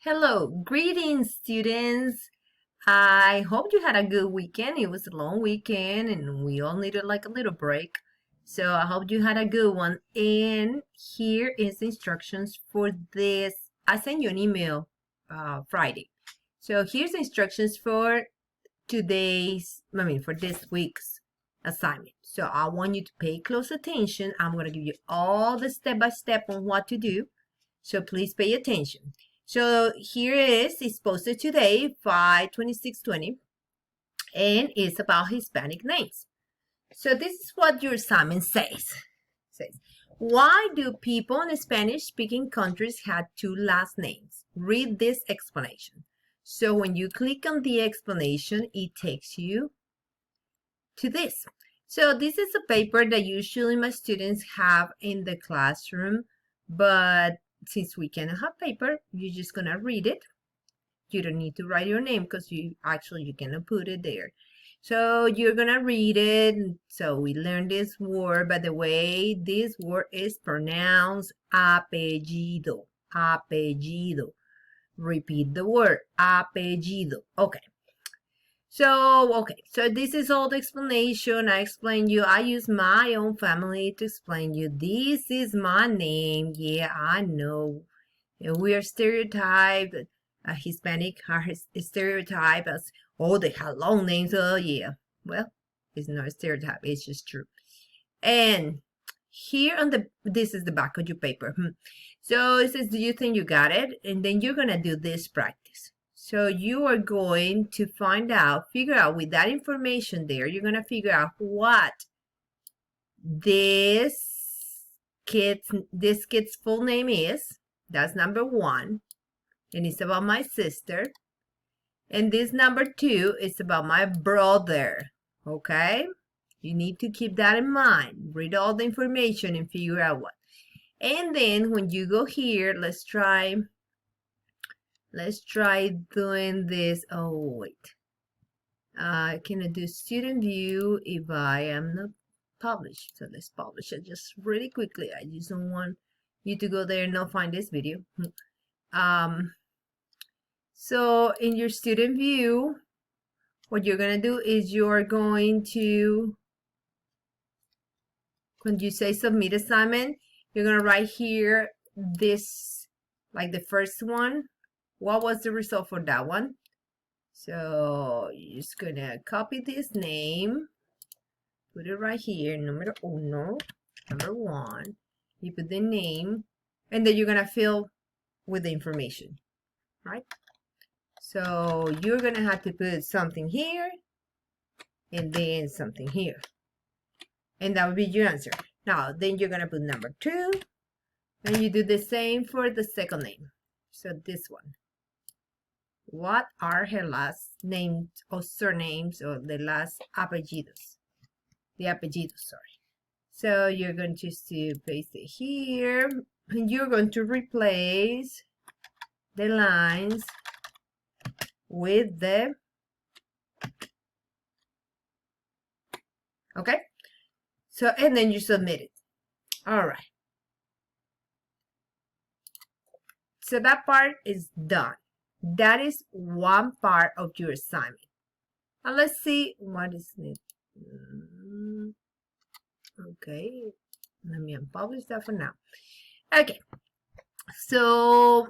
Hello, greetings, students. I hope you had a good weekend. It was a long weekend and we all needed like a little break. So I hope you had a good one. And here is the instructions for this. I sent you an email Friday. So here's the instructions for for this week's assignment. So I want you to pay close attention. I'm going to give you all the step by step on what to do. So please pay attention. So here it's posted today, 5/26/20, and it's about Hispanic names. So this is what your assignment says, why do people in Spanish-speaking countries have two last names? Read this explanation. So when you click on the explanation, it takes you to this. So this is a paper that usually my students have in the classroom, but since we cannot have paper, you're just gonna read it. You don't need to write your name because you cannot put it there. So you're gonna read it. So we learned this word. By the way, this word is pronounced apellido. Apellido. Repeat the word apellido. Okay. So this is all the explanation. I explained you. I use my own family to explain you. This is my name. Yeah, I know. We are stereotyped. Hispanic are stereotyped as, oh, they have long names. Oh, yeah. Well, it's not a stereotype. It's just true. And here this is the back of your paper. So it says, do you think you got it? And then you're going to do this practice. So you are going to figure out with that information there, you're going to figure out what this kid's full name is. That's number one. And it's about my sister. And this number two is about my brother. Okay? You need to keep that in mind. Read all the information and figure out what. And then when you go here, let's try doing this. Oh, wait. Can I do student view if I am not published? So let's publish it just really quickly. I just don't want you to go there and not find this video. So in your student view, what you're going to do is you're going to, when you say submit assignment, you're going to write here this, like the first one. What was the result for that one? So you're just going to copy this name, put it right here, number one. You put the name, and then you're going to fill with the information, right? So you're going to have to put something here and then something here. And that would be your answer. Now, then you're going to put number two, and you do the same for the second name. So this one. What are her last names or surnames or the last apellidos? The apellidos, sorry. So you're going to just to paste it here, and you're going to replace the lines with the, okay? So, and then you submit it. All right. So that part is done. That is one part of your assignment. Now let's see what is it. Okay, let me unpublish that for now. Okay, so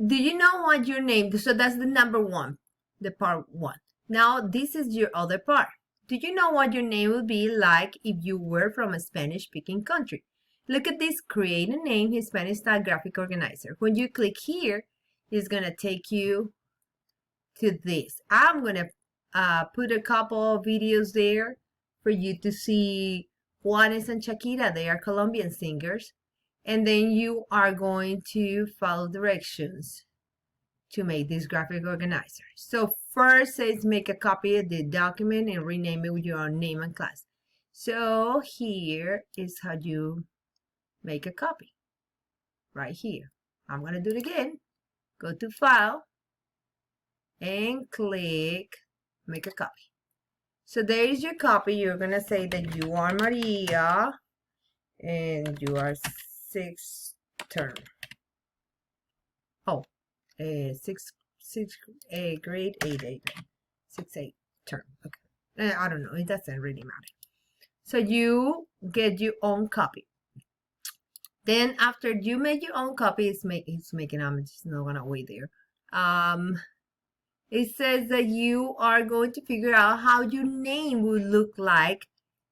do you know what your name? So that's the number one, the part one. Now this is your other part. Do you know what your name would be like if you were from a Spanish-speaking country? Look at this, create a name, Hispanic style graphic organizer. When you click here, it's gonna take you to this. I'm gonna put a couple of videos there for you to see Juanes and Shakira. They are Colombian singers. And then you are going to follow directions to make this graphic organizer. So first says make a copy of the document and rename it with your own name and class. So here is how you make a copy. Right here. I'm gonna do it again. Go to File and click Make a Copy. So there is your copy. You're going to say that you are Maria and you are 6th term. Oh, grade 6-8 term. Okay, I don't know. It doesn't really matter. So you get your own copy. Then after you make your own copy, it's making. I'm just not gonna wait there. It says that you are going to figure out how your name would look like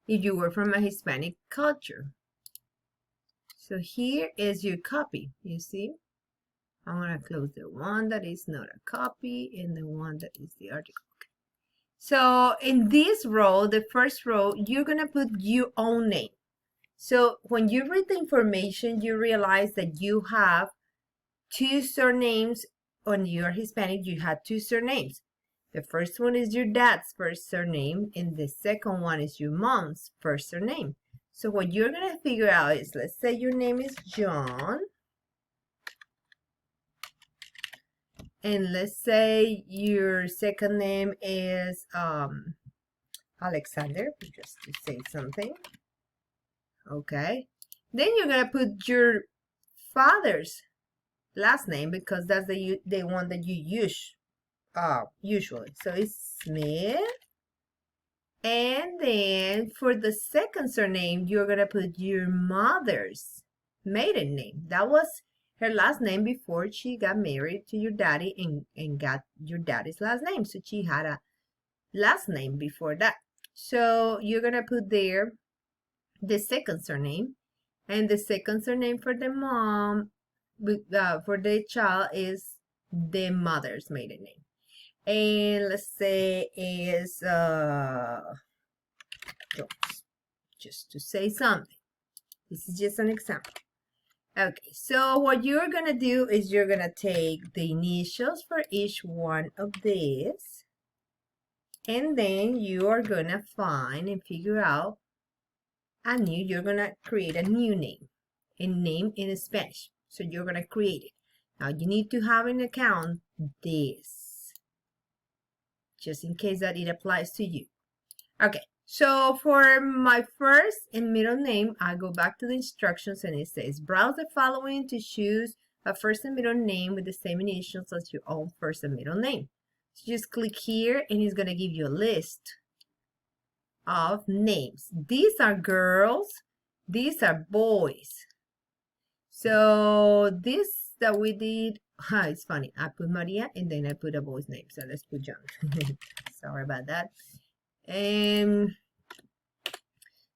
if you were from a Hispanic culture. So here is your copy. You see? I'm going to close the one that is not a copy and the one that is the article. So in this row, the first row, you're going to put your own name. So when you read the information, you realize that you have two surnames. When you're Hispanic, you have two surnames. The first one is your dad's first surname, and the second one is your mom's first surname. So what you're going to figure out is, let's say your name is John. And let's say your second name is Alexander, just to say something. Okay. Then you're going to put your father's last name because that's the one that you use usually. So it's Smith. And then for the second surname, you're going to put your mother's maiden name. That was her last name before she got married to your daddy and got your daddy's last name. So she had a last name before that. So you're going to put there the second surname. And the second surname for the mom, for the child, is the mother's maiden name. And let's say is Jones, just to say something. This is just an example. Okay, so what you're going to do is you're going to take the initials for each one of these. And then you are going to find and figure out you're going to create a new name. A name in Spanish. So you're going to create it. Now you need to have an account this. Just in case that it applies to you. Okay, so for my first and middle name, I go back to the instructions and it says, browse the following to choose a first and middle name with the same initials as your own first and middle name. So just click here and it's going to give you a list of names. These are girls, these are boys. So this that we did, it's funny. I put Maria and then I put a boy's name. So let's put John. Sorry about that. And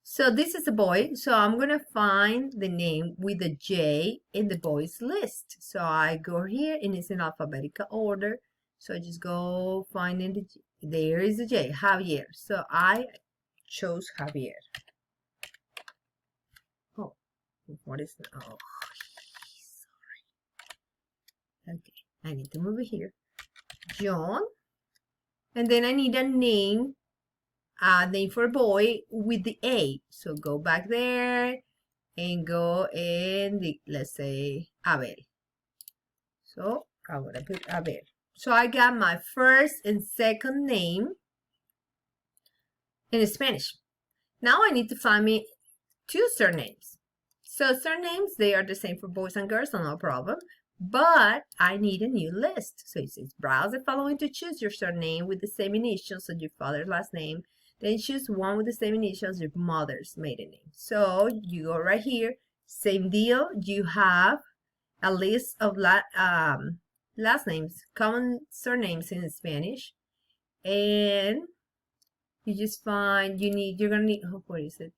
so this is a boy. So I'm going to find the name with a J in the boys list. So I go here and it's in alphabetical order. So I just go finding the J. There is a J, Javier. So I chose Javier. Oh, what is that? Oh. Okay, I need to move it here. John. And then I need a name for a boy with the A. So go back there and go and let's say Abel. So I'm going to put Abel. So I got my first and second name in Spanish. Now I need to find me two surnames. So surnames, they are the same for boys and girls, so no problem. But I need a new list. So it says, browse the following to choose your surname with the same initials as your father's last name. Then choose one with the same initials as your mother's maiden name. So you go right here. Same deal. You have a list of last names, common surnames in Spanish. And you just find you're going to need, oh, what is it?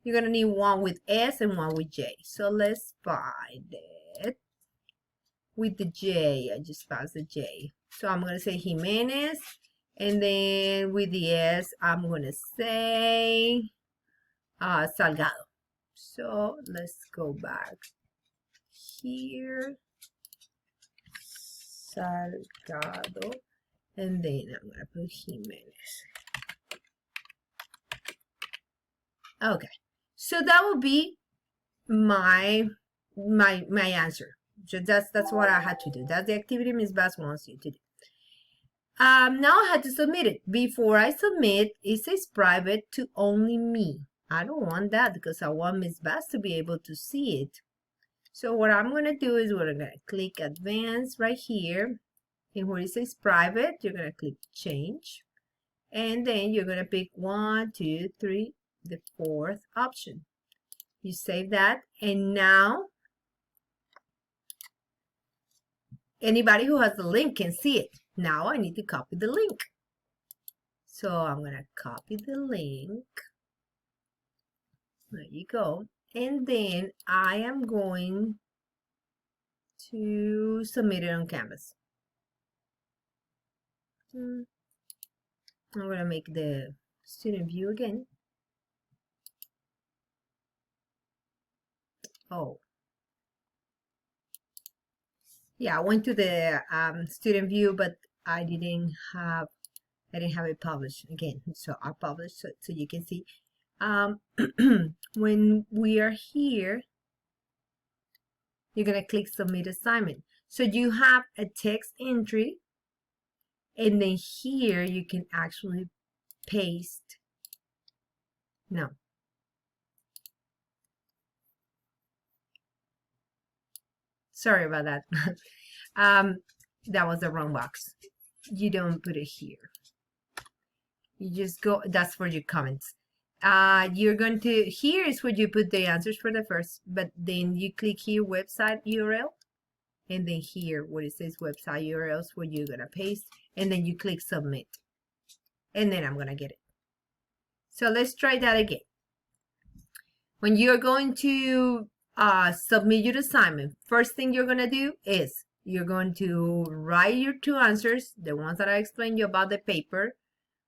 You're going to need one with S and one with J. So let's find it. With the J, I just found the J. So I'm going to say Jimenez. And then with the S, I'm going to say Salgado. So let's go back here. Salgado. And then I'm going to put Jimenez. Okay. So that will be my answer. So that's what I had to do. That's the activity Ms. Bass wants you to do. Now I had to submit it. Before I submit, it says private to only me. I don't want that because I want Ms. Bass to be able to see it. So what I'm going to do is we're going to click advanced right here. And where it says private, you're going to click change. And then you're going to pick 1, 2, 3, the fourth option. You save that. And now anybody who has the link can see it. Now I need to copy the link. So I'm going to copy the link. There you go. And then I am going to submit it on Canvas. I'm going to make the student view again. Oh. Yeah, I went to the student view, but I didn't have it published again. So I published so you can see. When we are here, you're going to click submit assignment. So you have a text entry, and then here you can actually paste. No. Sorry about that. That was the wrong box. You don't put it here. You just go, that's for your comments. You're going to, here is where you put the answers for the first, but then you click here, website URL, and then here where it says website URLs, where you're going to paste, and then you click submit. And then I'm going to get it. So let's try that again. When you're going to submit your assignment, first thing you're going to do is you're going to write your 2 answers, the ones that I explained you about the paper,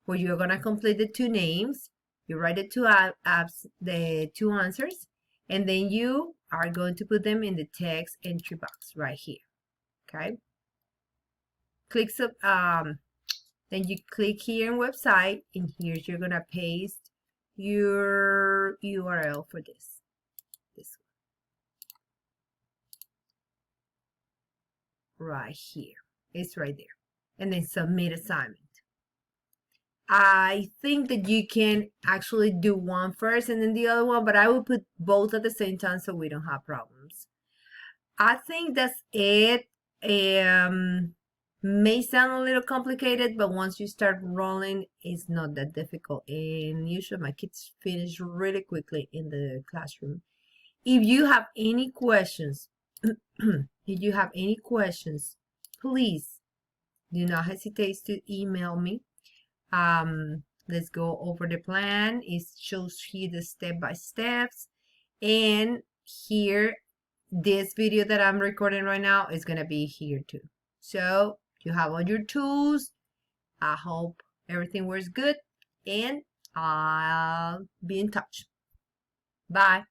where you're going to complete the 2 names. You write the 2 answers, and then you are going to put them in the text entry box right here. Okay. Click then you click here in website, and here you're going to paste your URL for this one. Right here. It's right there. And then submit assignment. I think that you can actually do one first and then the other one, but I will put both at the same time so we don't have problems. I think that's it. May sound a little complicated, but once you start rolling, it's not that difficult. And usually my kids finish really quickly in the classroom. If you have any questions, please do not hesitate to email me. Let's go over the plan. It shows here the step-by-steps, and here this video that I'm recording right now is gonna be here too. So you have all your tools. I hope everything works good, and I'll be in touch. Bye.